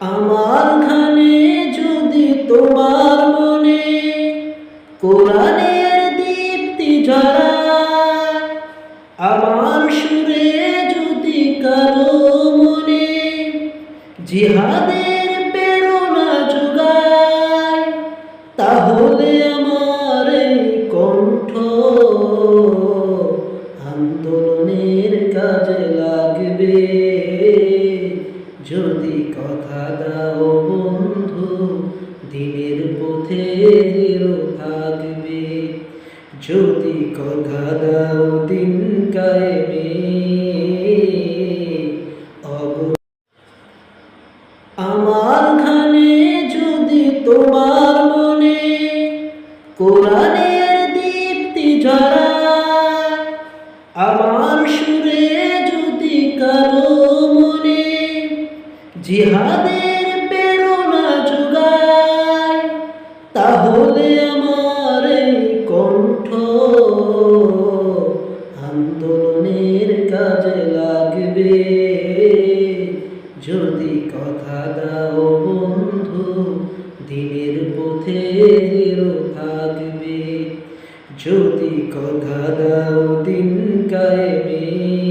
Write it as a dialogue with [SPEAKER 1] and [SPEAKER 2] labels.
[SPEAKER 1] আমার ধানে যদি তোমার মনে কোরআনের দীপ্তি ঝরায়, আমার সুরে যদি কারো মনে জিহাদের প্রেরণা যোগায়, তাহলে আমার এই কণ্ঠ আন্দোলনের কাজে লাগবে। যদি কথা দাও বন্ধু, দিনের পথে থাকবে। যদি কথা দাও দিন কায়েমে, আমার ধানে যদি তোমার মনে কোরআনের দীপ্তি ঝরায়, আমার সুরে যদি কারো মনে জিহাদের প্রেরণা যোগায়, তাহলে আমার এই কণ্ঠ আন্দোলনের কাজে লাগবে। যদি কথা দাও বন্ধু, দিনের পথে থাকবে। যদি কথা দাও দিন কায়েমে।